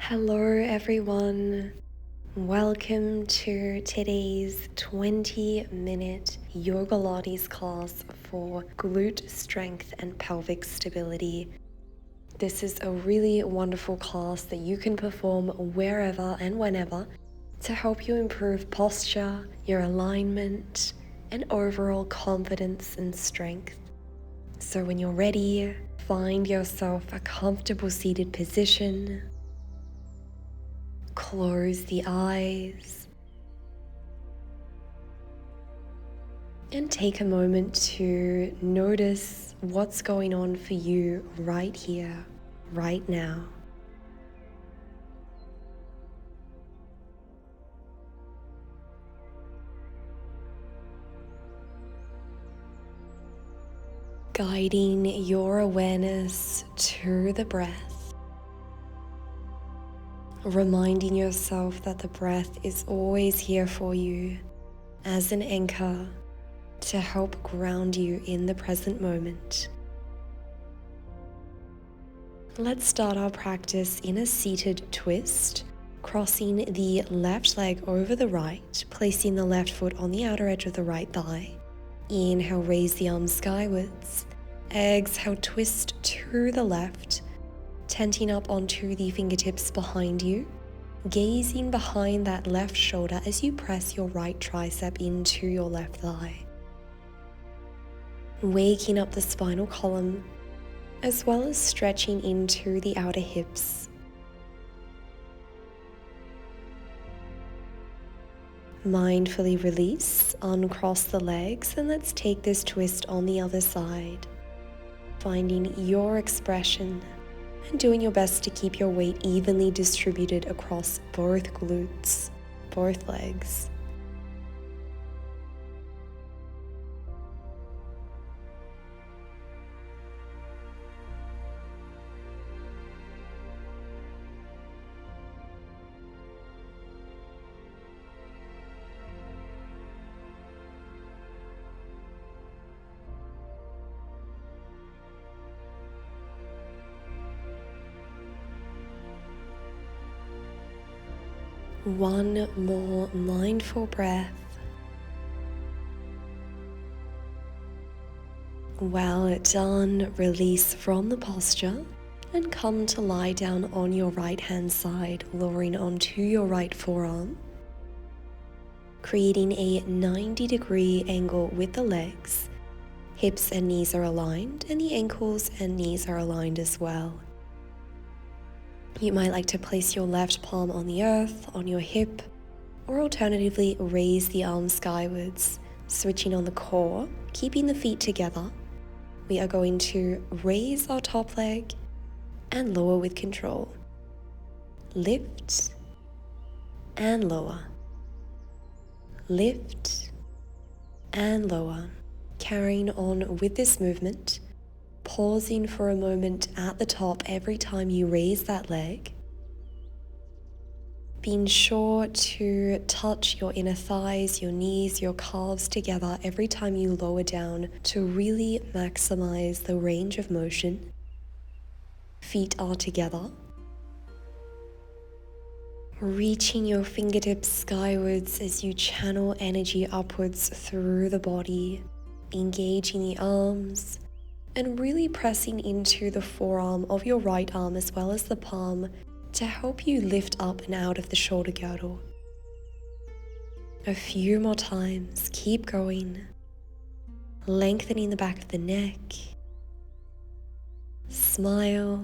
Hello everyone, welcome to today's 20-minute Yogalates class for glute strength and pelvic stability. This is a really wonderful class that you can perform wherever and whenever to help you improve posture, your alignment, and overall confidence and strength. So when you're ready, find yourself a comfortable seated position. Close the eyes and take a moment to notice what's going on for you right here, right now. Guiding your awareness to the breath, reminding yourself that the breath is always here for you as an anchor to help ground you in the present moment. Let's start our practice in a seated twist, crossing the left leg over the right, placing the left foot on the outer edge of the right thigh. Inhale, raise the arms skywards. Exhale, twist to the left, tenting up onto the fingertips behind you, gazing behind that left shoulder as you press your right tricep into your left thigh. Waking up the spinal column, as well as stretching into the outer hips. Mindfully release, uncross the legs, and let's take this twist on the other side. Finding your expression and doing your best to keep your weight evenly distributed across both glutes, both legs. One more mindful breath. Well done, release from the posture and come to lie down on your right hand side, lowering onto your right forearm, creating a 90-degree angle with the legs. Hips and knees are aligned and the ankles and knees are aligned as well. You might like to place your left palm on the earth, on your hip, or alternatively raise the arms skywards, switching on the core, keeping the feet together. We are going to raise our top leg and lower with control. Lift and lower. Lift and lower. Carrying on with this movement, pausing for a moment at the top every time you raise that leg. Being sure to touch your inner thighs, your knees, your calves together every time you lower down to really maximize the range of motion. Feet are together. Reaching your fingertips skywards as you channel energy upwards through the body, engaging the arms, and really pressing into the forearm of your right arm as well as the palm to help you lift up and out of the shoulder girdle. A few more times, keep going. Lengthening the back of the neck. Smile,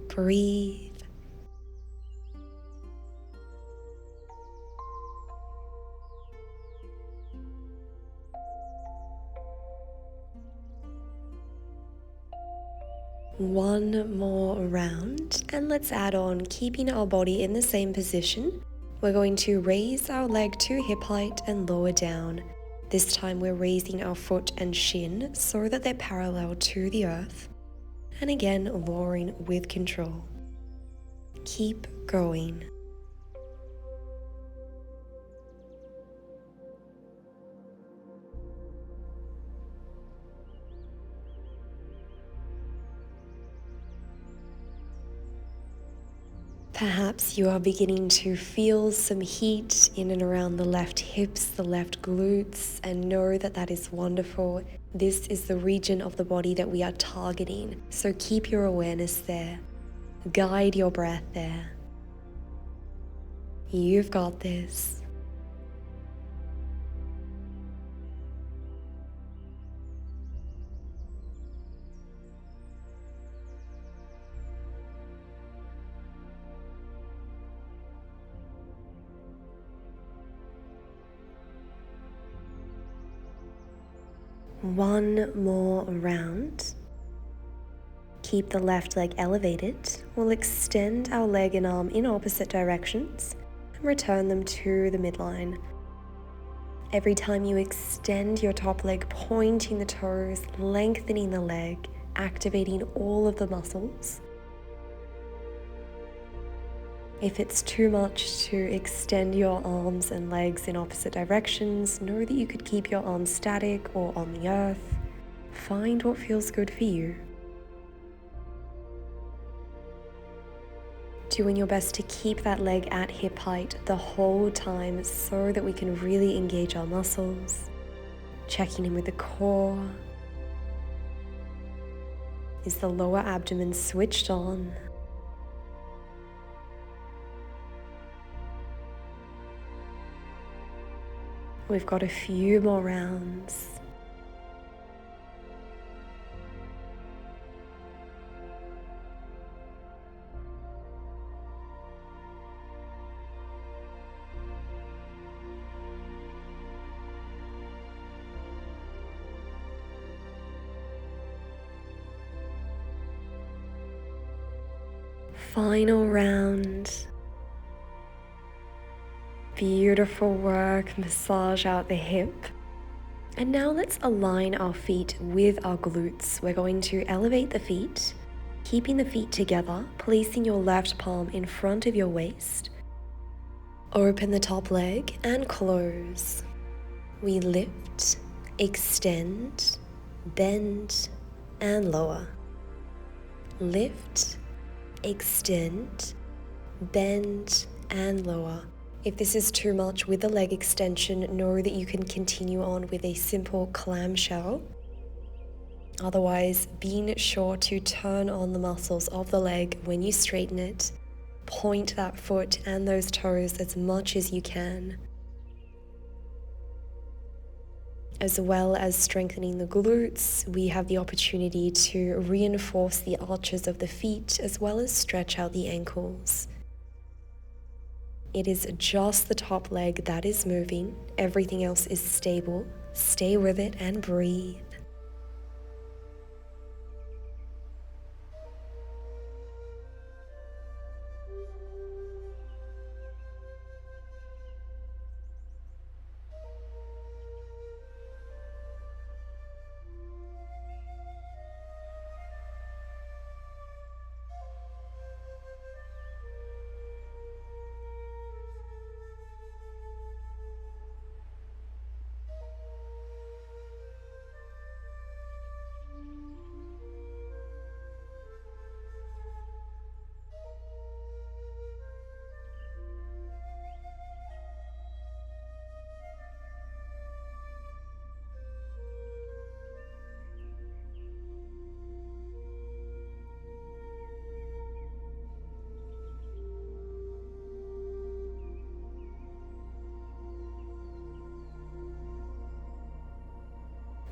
breathe. One more round, and let's add on keeping our body in the same position. We're going to raise our leg to hip height and lower down. This time we're raising our foot and shin so that they're parallel to the earth. And again, lowering with control. Keep going. Perhaps you are beginning to feel some heat in and around the left hips, the left glutes, and know that that is wonderful. This is the region of the body that we are targeting, so keep your awareness there. Guide your breath there. You've got this. One more round. Keep the left leg elevated. We'll extend our leg and arm in opposite directions and return them to the midline. Every time you extend your top leg, pointing the toes, lengthening the leg, activating all of the muscles. If it's too much to extend your arms and legs in opposite directions, know that you could keep your arms static or on the earth. Find what feels good for you. Doing your best to keep that leg at hip height the whole time so that we can really engage our muscles. Checking in with the core. Is the lower abdomen switched on? We've got a few more rounds. Final round. Beautiful work, massage out the hip. And now let's align our feet with our glutes. We're going to elevate the feet, keeping the feet together, placing your left palm in front of your waist. Open the top leg and close. We lift, extend, bend, and lower. Lift, extend, bend, and lower. If this is too much with the leg extension, know that you can continue on with a simple clamshell. Otherwise, being sure to turn on the muscles of the leg when you straighten it. Point that foot and those toes as much as you can. As well as strengthening the glutes, we have the opportunity to reinforce the arches of the feet as well as stretch out the ankles. It is just the top leg that is moving. Everything else is stable. Stay with it and breathe.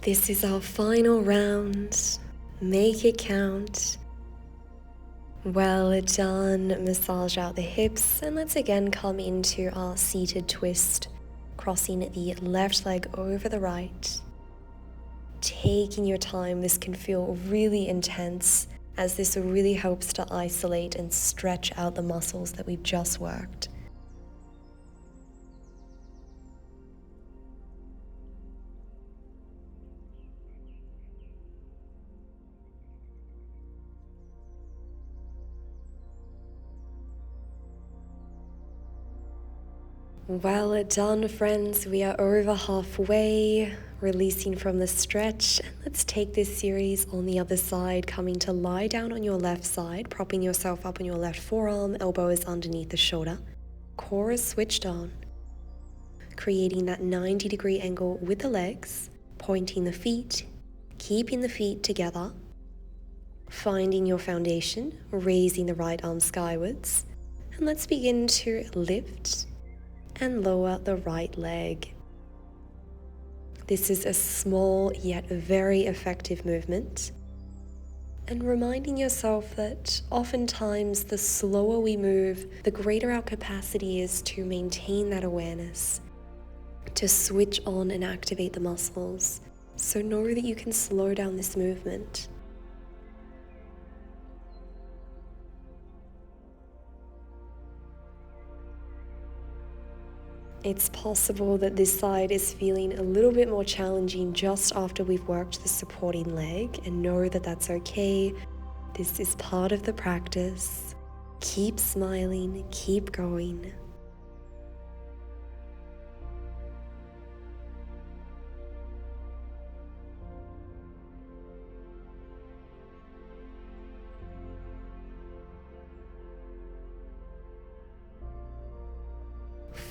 This is our final round. Make it count. Well done. Massage out the hips, and let's again come into our seated twist, crossing the left leg over the right. Taking your time. This can feel really intense, as this really helps to isolate and stretch out the muscles that we've just worked. Well done, friends. We are over halfway. Releasing from the stretch, and let's take this series on the other side, coming to lie down on your left side, propping yourself up on your left forearm, elbow is underneath the shoulder, core is switched on, creating that 90-degree angle with the legs, pointing the feet, keeping the feet together, finding your foundation, raising the right arm skywards, and let's begin to lift and lower the right leg. This is a small yet very effective movement, and reminding yourself that oftentimes the slower we move, the greater our capacity is to maintain that awareness, to switch on and activate the muscles. So know that you can slow down this movement. It's possible that this side is feeling a little bit more challenging just after we've worked the supporting leg, and know that that's okay. This is part of the practice. Keep smiling, keep going.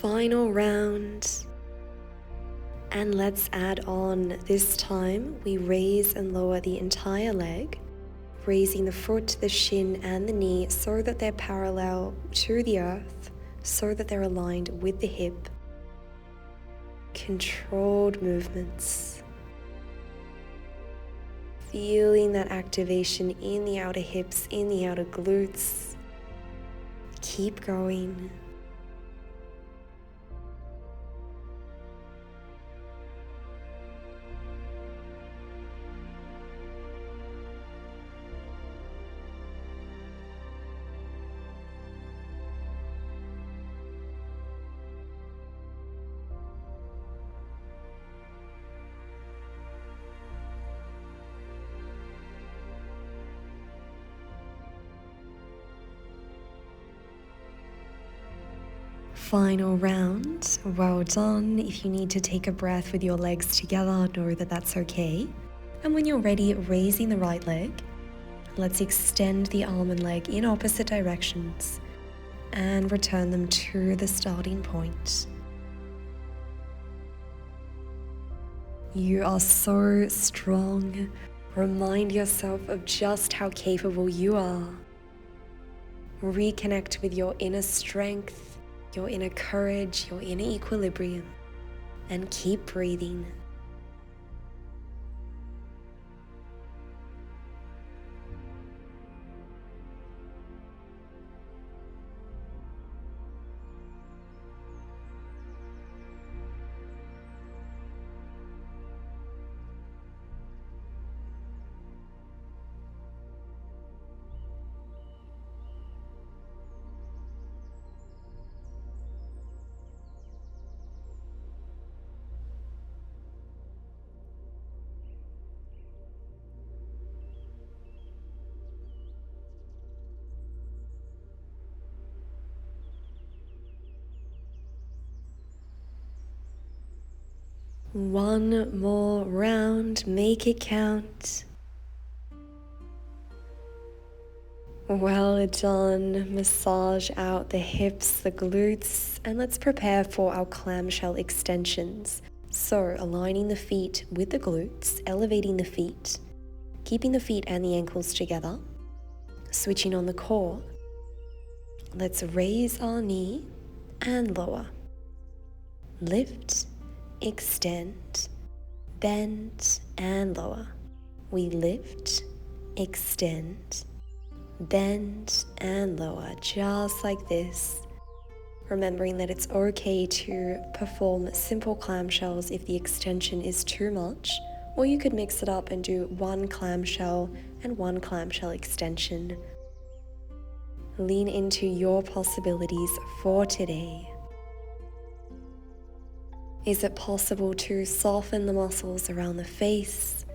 Final round, and let's add on. This time we raise and lower the entire leg, raising the foot, the shin and the knee so that they're parallel to the earth, so that they're aligned with the hip. Controlled movements, feeling that activation in the outer hips, in the outer glutes. Keep going. Final round, well done. If you need to take a breath with your legs together, know that that's okay. And when you're ready, raising the right leg, let's extend the arm and leg in opposite directions and return them to the starting point. You are so strong. Remind yourself of just how capable you are. Reconnect with your inner strength, your inner courage, your inner equilibrium, and keep breathing. One more round, make it count. Well done. Massage out the hips, the glutes, and let's prepare for our clamshell extensions. So aligning the feet with the glutes, elevating the feet, keeping the feet and the ankles together, switching on the core. Let's raise our knee and lower. Lift, extend, bend and lower. We lift, extend, bend and lower, just like this. Remembering that it's okay to perform simple clamshells if the extension is too much, or you could mix it up and do one clamshell and one clamshell extension. Lean into your possibilities for today. Is it possible to soften the muscles around the face,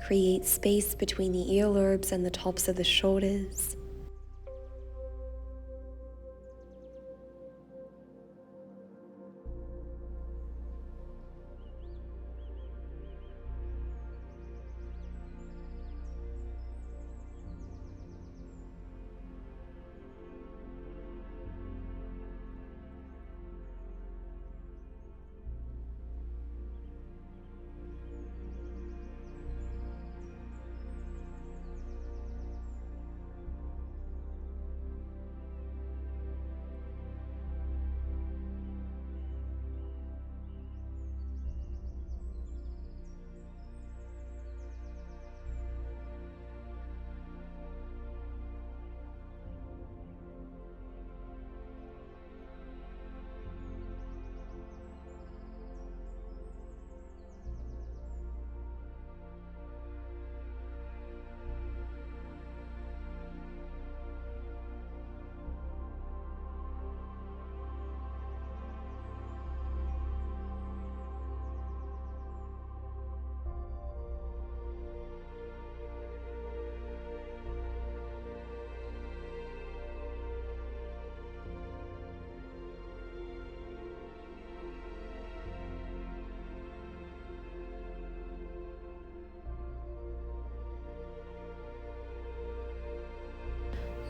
create space between the earlobes and the tops of the shoulders?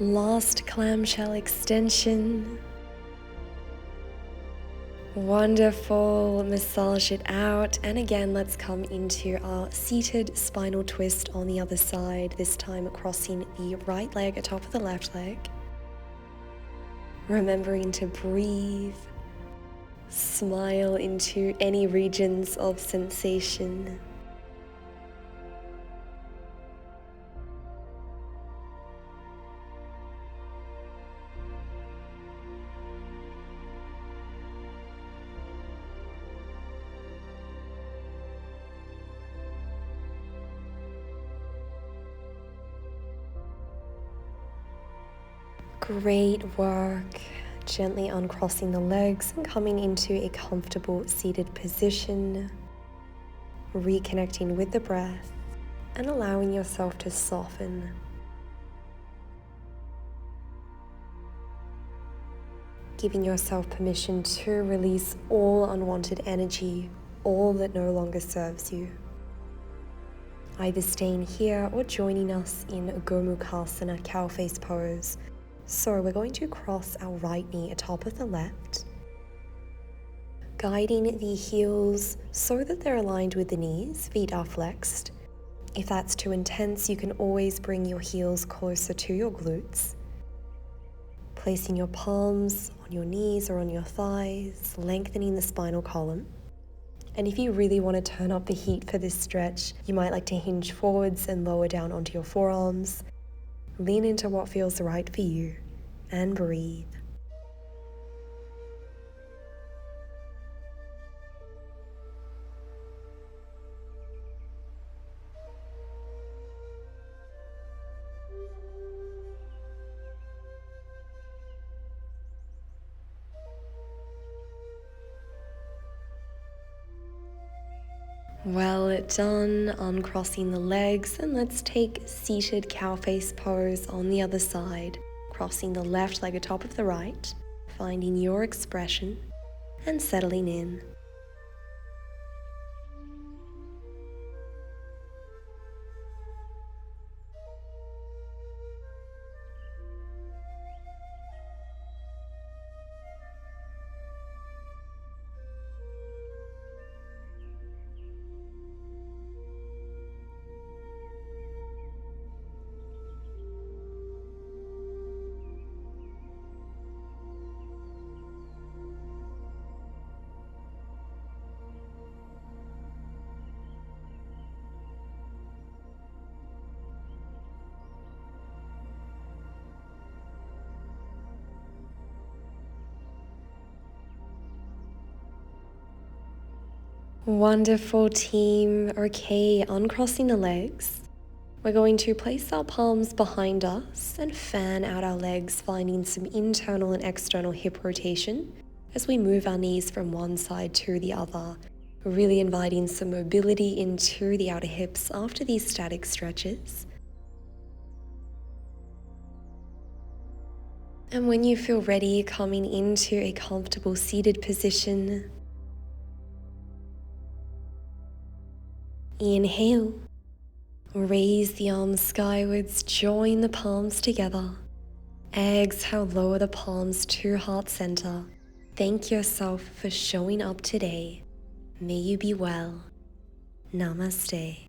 Last clamshell extension. Wonderful. Massage it out. And again, let's come into our seated spinal twist on the other side, this time crossing the right leg atop of the left leg. Remembering to breathe, smile into any regions of sensation. Great work. Gently uncrossing the legs and coming into a comfortable seated position. Reconnecting with the breath and allowing yourself to soften. Giving yourself permission to release all unwanted energy, all that no longer serves you. Either staying here or joining us in Gomukhasana, cow face pose. So we're going to cross our right knee atop of the left, guiding the heels so that they're aligned with the knees, feet are flexed. If that's too intense, you can always bring your heels closer to your glutes. Placing your palms on your knees or on your thighs, lengthening the spinal column. And if you really want to turn up the heat for this stretch, you might like to hinge forwards and lower down onto your forearms. Lean into what feels right for you and breathe. Well done. Uncrossing the legs, and let's take seated cow face pose on the other side, crossing the left leg atop of the right, finding your expression and settling in. Wonderful, team. Okay, uncrossing the legs. We're going to place our palms behind us and fan out our legs, finding some internal and external hip rotation as we move our knees from one side to the other, really inviting some mobility into the outer hips after these static stretches. And when you feel ready, coming into a comfortable seated position. Inhale, raise the arms skywards, join the palms together. Exhale, lower the palms to heart center. Thank yourself for showing up today. May you be well. Namaste.